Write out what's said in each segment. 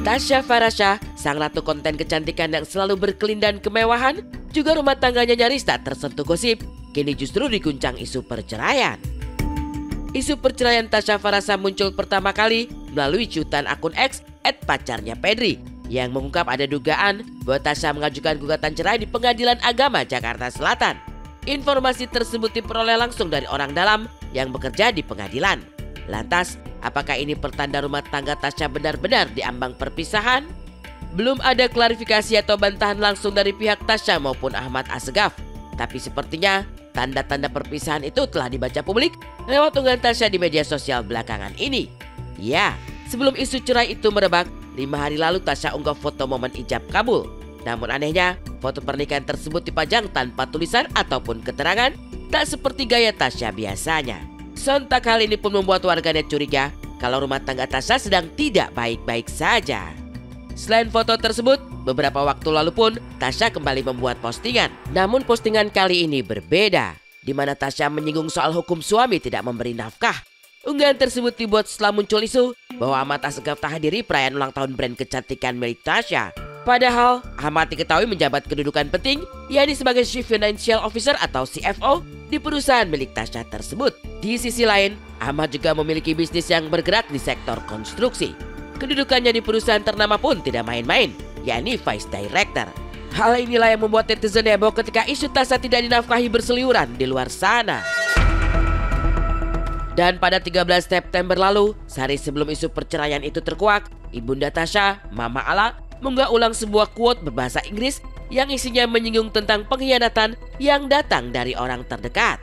Tasya Farasha, sang ratu konten kecantikan yang selalu berkelindan kemewahan, juga rumah tangganya nyaris tak tersentuh gosip, kini justru diguncang isu perceraian. Isu perceraian Tasya Farasha muncul pertama kali melalui cuitan akun X @pacarnya Pedri yang mengungkap ada dugaan bahwa Tasya mengajukan gugatan cerai di Pengadilan Agama Jakarta Selatan. Informasi tersebut diperoleh langsung dari orang dalam yang bekerja di pengadilan. Lantas, apakah ini pertanda rumah tangga Tasya benar-benar diambang perpisahan? Belum ada klarifikasi atau bantahan langsung dari pihak Tasya maupun Ahmad Assegaf. Tapi sepertinya tanda-tanda perpisahan itu telah dibaca publik lewat unggahan Tasya di media sosial belakangan ini. Ya, sebelum isu cerai itu merebak, 5 hari lalu Tasya unggah foto momen ijab kabul. Namun anehnya, foto pernikahan tersebut dipajang tanpa tulisan ataupun keterangan, tak seperti gaya Tasya biasanya. Sontak hal ini pun membuat warganet curiga kalau rumah tangga Tasya sedang tidak baik-baik saja. Selain foto tersebut, beberapa waktu lalu pun Tasya kembali membuat postingan. Namun postingan kali ini berbeda, di mana Tasya menyinggung soal hukum suami tidak memberi nafkah. Unggahan tersebut dibuat setelah muncul isu bahwa Ahmad Assegaf tak hadiri perayaan ulang tahun brand kecantikan milik Tasya. Padahal Ahmad diketahui menjabat kedudukan penting, yakni sebagai Chief Financial Officer atau CFO di perusahaan milik Tasya tersebut. Di sisi lain, Ahmad juga memiliki bisnis yang bergerak di sektor konstruksi. Kedudukannya di perusahaan ternama pun tidak main-main, yakni Vice Director. Hal inilah yang membuat netizen heboh ketika isu Tasya tidak dinafkahi berseliweran di luar sana. Dan pada 13 September lalu, sehari sebelum isu perceraian itu terkuak, Ibunda Tasya, Mama Ala, mengunggah ulang sebuah quote berbahasa Inggris yang isinya menyinggung tentang pengkhianatan yang datang dari orang terdekat.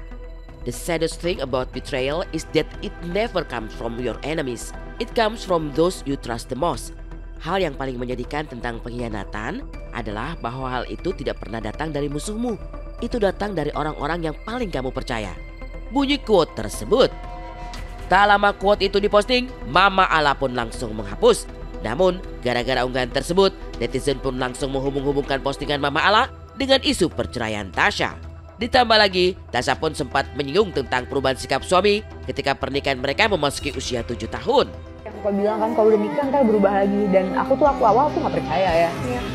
The saddest thing about betrayal is that it never comes from your enemies. It comes from those you trust the most. Hal yang paling menyedihkan tentang pengkhianatan adalah bahwa hal itu tidak pernah datang dari musuhmu. Itu datang dari orang-orang yang paling kamu percaya. Bunyi quote tersebut. Tak lama quote itu diposting, Mama Ala pun langsung menghapus. Namun, gara-gara unggahan tersebut, netizen pun langsung menghubung-hubungkan postingan Mama Ala dengan isu perceraian Tasya. Ditambah lagi, Tasya pun sempat menyinggung tentang perubahan sikap suami ketika pernikahan mereka memasuki usia 7 tahun. Aku bilang kan kalau udah nikah ntar berubah lagi, dan aku awal tuh nggak percaya ya.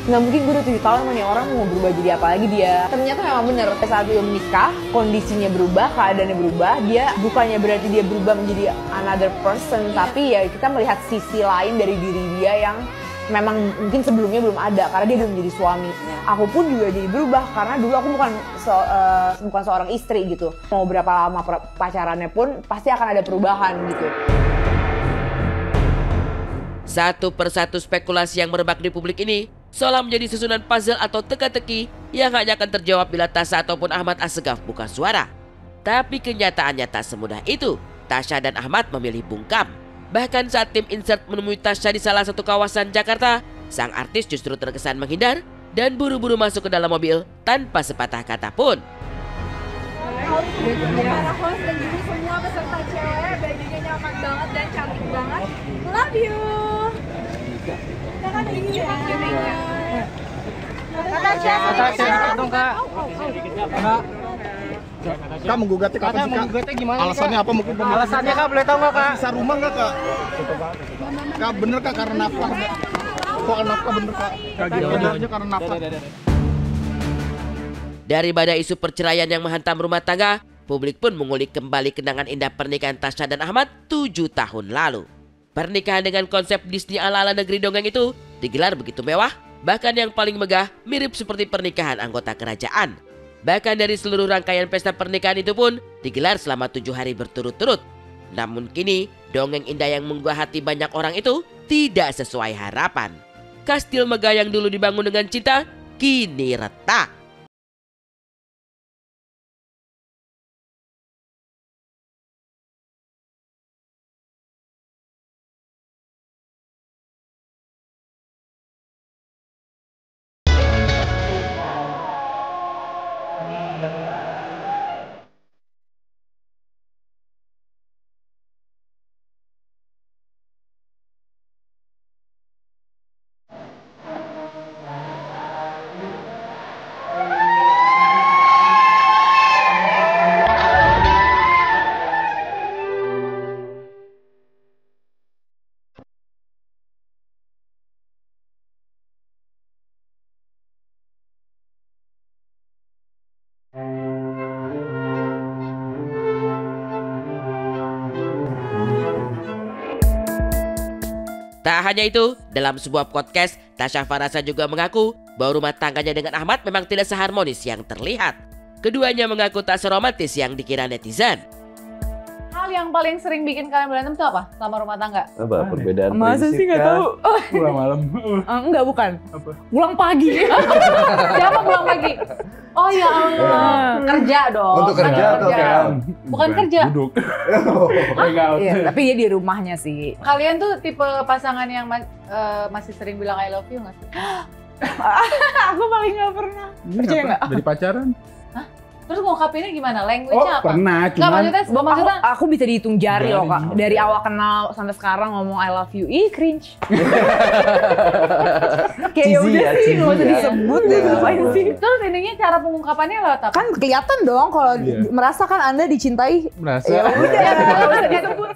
Nggak mungkin gue udah 7 tahun sama nih orang mau berubah jadi apa lagi dia. Ternyata memang bener, saat dia menikah kondisinya berubah, keadaannya berubah. Dia bukannya berarti dia berubah menjadi another person, tapi ya kita melihat sisi lain dari diri dia yang memang mungkin sebelumnya belum ada karena dia belum menjadi suami. Aku pun juga jadi berubah karena dulu aku bukan seorang istri gitu. Mau berapa lama pacarannya pun pasti akan ada perubahan gitu. Satu persatu spekulasi yang merebak di publik ini seolah menjadi susunan puzzle atau teka-teki yang hanya akan terjawab bila Tasya ataupun Ahmad Assegaf buka suara. Tapi kenyataannya tak semudah itu. Tasya dan Ahmad memilih bungkam. Bahkan saat tim insert menemui Tasya di salah satu kawasan Jakarta, sang artis justru terkesan menghindar dan buru-buru masuk ke dalam mobil tanpa sepatah kata pun. Para host dan juga semua peserta cewek, bajunya nyaman banget dan cantik banget. Love you. Kan ini ya. Kak menggugatnya kapan sih Kak? Menggugatnya gimana? Alasannya apa mungkin? Alasannya Kak boleh tahu nggak Kak? Sisa rumah nggak Kak? Kak bener Kak karena nafkah? Soal nafkah bener Kak? Benernya karena nafkah. Daripada isu perceraian yang menghantam rumah tangga, publik pun mengulik kembali kenangan indah pernikahan Tasya dan Ahmad 7 tahun lalu. Pernikahan dengan konsep Disney ala-ala negeri dongeng itu digelar begitu mewah, bahkan yang paling megah mirip seperti pernikahan anggota kerajaan. Bahkan dari seluruh rangkaian pesta pernikahan itu pun digelar selama 7 hari berturut-turut. Namun kini, dongeng indah yang menggugah hati banyak orang itu tidak sesuai harapan. Kastil megah yang dulu dibangun dengan cinta, kini retak. Tak hanya itu, dalam sebuah podcast, Tasya Farasya juga mengaku bahwa rumah tangganya dengan Ahmad memang tidak seharmonis yang terlihat. Keduanya mengaku tak seromantis yang dikira netizen. Hal yang paling sering bikin kalian berantem itu apa sama rumah tangga? Apa perbedaan Masa prinsip sih nggak kah? tahu? Pulang malam. Enggak, bukan. Apa? Pulang pagi. Siapa pulang pagi? Oh ya Allah, kerja dong. Untuk Kan kerja atau kan? Bukan kerja. Duduk. Iya, tapi dia di rumahnya sih. Kalian tuh tipe pasangan yang masih sering bilang I love you nggak sih? Aku paling nggak pernah. Percaya nggak? Dari pacaran? Terus ngungkapinnya gimana? Language-nya apa? Pernah, Nggak, maksudnya Aku bisa dihitung jari loh, Kak. Jari. Dari awal kenal sampai sekarang ngomong I love you. Ih, cringe. Kayak ya Cheesy udah ya, sih, cheesy nggak usah ya. disebut deh, ngapain sih. Terus ininya cara pengungkapannya lewat apa? Kan kelihatan dong kalau Iya. merasakan Anda dicintai. merasa. Ya udah. nggak usah disebut.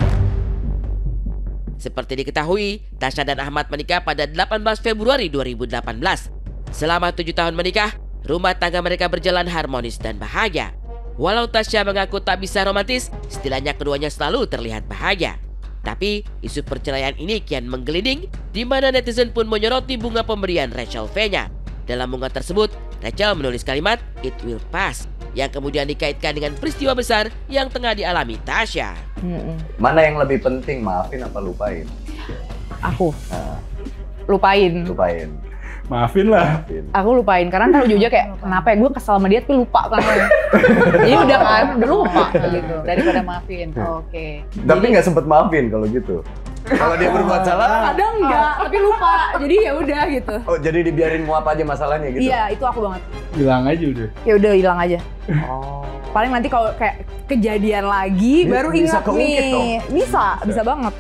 Seperti diketahui, Tasya dan Ahmad menikah pada 18 Februari 2018. Selama 7 tahun menikah, rumah tangga mereka berjalan harmonis dan bahagia. Walau Tasya mengaku tak bisa romantis, setidaknya keduanya selalu terlihat bahagia. Tapi isu perceraian ini kian menggelinding, di mana netizen pun menyoroti bunga pemberian Rachel V-nya. Dalam bunga tersebut, Rachel menulis kalimat "It will pass" yang kemudian dikaitkan dengan peristiwa besar yang tengah dialami Tasya. Mana yang lebih penting, maafin apa lupain? Aku Nah, lupain. lupain. Maafin lah. Maafin. Aku lupain karena ntar ujung-ujungnya kayak kenapa ya gue kesal sama dia tapi lupa kan. Jadi udah kan, udah lupa gitu. Daripada maafin. Oke. Tapi nggak sempet maafin kalau gitu. Kalau dia berbuat salah, Kadang enggak, tapi lupa. Jadi ya udah gitu. oh jadi dibiarin muap aja masalahnya gitu? Iya, itu aku banget. Bilang aja udah. Ya udah hilang aja. Oh. Paling nanti kalau kayak kejadian lagi baru Bisa ingat keungkit nih. dong. Bisa banget.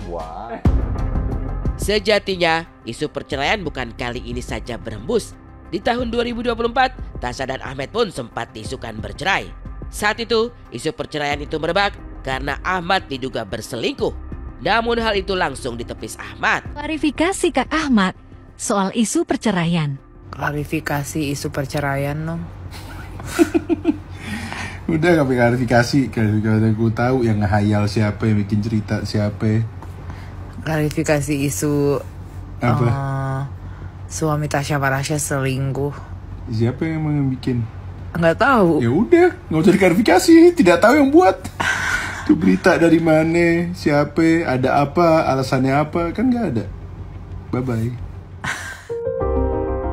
Wah. Sejatinya, isu perceraian bukan kali ini saja berhembus. Di tahun 2024, Tasya dan Ahmad pun sempat diisukan bercerai. Saat itu, isu perceraian itu merebak karena Ahmad diduga berselingkuh. Namun hal itu langsung ditepis Ahmad. Klarifikasi Kak Ahmad soal isu perceraian. Klarifikasi isu perceraian dong. Udah gak klarifikasi, aku tahu yang ngehayal siapa, yang bikin cerita siapa. Klarifikasi isu Apa? suami Tasya Farasya selingkuh. Siapa yang emang yang bikin? Nggak tahu. Ya udah, nggak usah diklarifikasi, tidak tahu yang buat. Itu berita dari mana, siapa, ada apa, alasannya apa, kan nggak ada. Bye bye.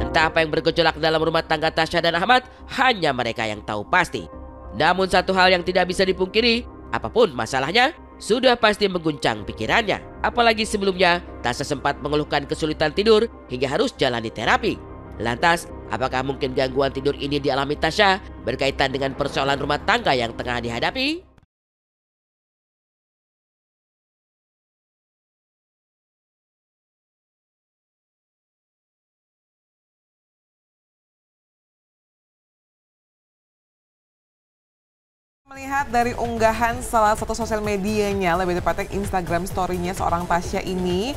Entah apa yang bergejolak dalam rumah tangga Tasya dan Ahmad, hanya mereka yang tahu pasti. Namun satu hal yang tidak bisa dipungkiri, apapun masalahnya, sudah pasti mengguncang pikirannya. Apalagi sebelumnya, Tasya sempat mengeluhkan kesulitan tidur hingga harus jalani terapi. Lantas, apakah mungkin gangguan tidur ini dialami Tasya berkaitan dengan persoalan rumah tangga yang tengah dihadapi? Melihat dari unggahan salah satu sosial medianya, lebih tepatnya Instagram story-nya seorang Tasya ini,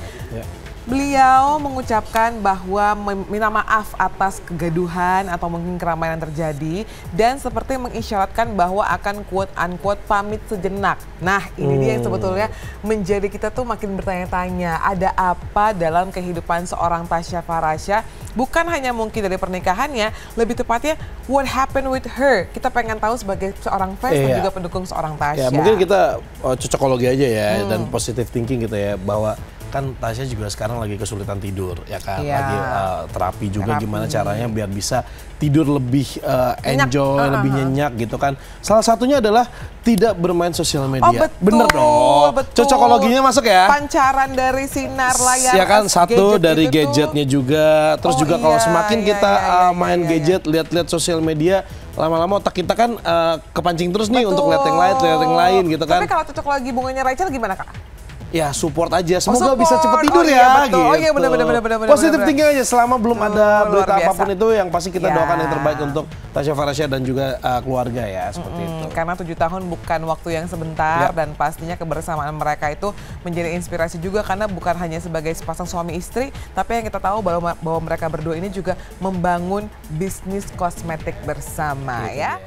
beliau mengucapkan bahwa meminta maaf atas kegaduhan atau mungkin keramaian yang terjadi dan seperti mengisyaratkan bahwa akan quote-unquote pamit sejenak. Nah, ini dia yang sebetulnya menjadi kita tuh makin bertanya-tanya, ada apa dalam kehidupan seorang Tasya Farasya? Bukan hanya mungkin dari pernikahannya, lebih tepatnya what happened with her. Kita pengen tahu sebagai seorang fans dan juga pendukung seorang Tasya. Ya, mungkin kita cocokologi aja ya dan positive thinking gitu ya, bahwa kan Tasya juga sekarang lagi kesulitan tidur ya kan, lagi terapi juga gimana caranya biar bisa tidur lebih enjoy, lebih nyenyak gitu kan. Salah satunya adalah tidak bermain sosial media. Oh, betul, bener dong. betul. Cocokologinya masuk ya. Pancaran dari sinar layar. Ya kan, satu gadget dari itu gadgetnya juga. Terus juga kalau semakin kita main gadget, lihat-lihat sosial media, lama-lama otak kita kan kepancing terus nih untuk lihat yang lain gitu kan. Tapi kalau cocokologi bunganya Rachel gimana Kak? Ya support aja, semoga support. bisa cepet tidur iya, ya betul. gitu. Oh iya benar. Positive thinking aja, selama belum ada luar berita biasa. apapun itu yang pasti kita Ya. doakan yang terbaik untuk Tasya Farasya dan juga keluarga ya, seperti itu. Karena 7 tahun bukan waktu yang sebentar dan pastinya kebersamaan mereka itu menjadi inspirasi juga karena bukan hanya sebagai sepasang suami istri, tapi yang kita tahu bahwa mereka berdua ini juga membangun bisnis kosmetik bersama ya.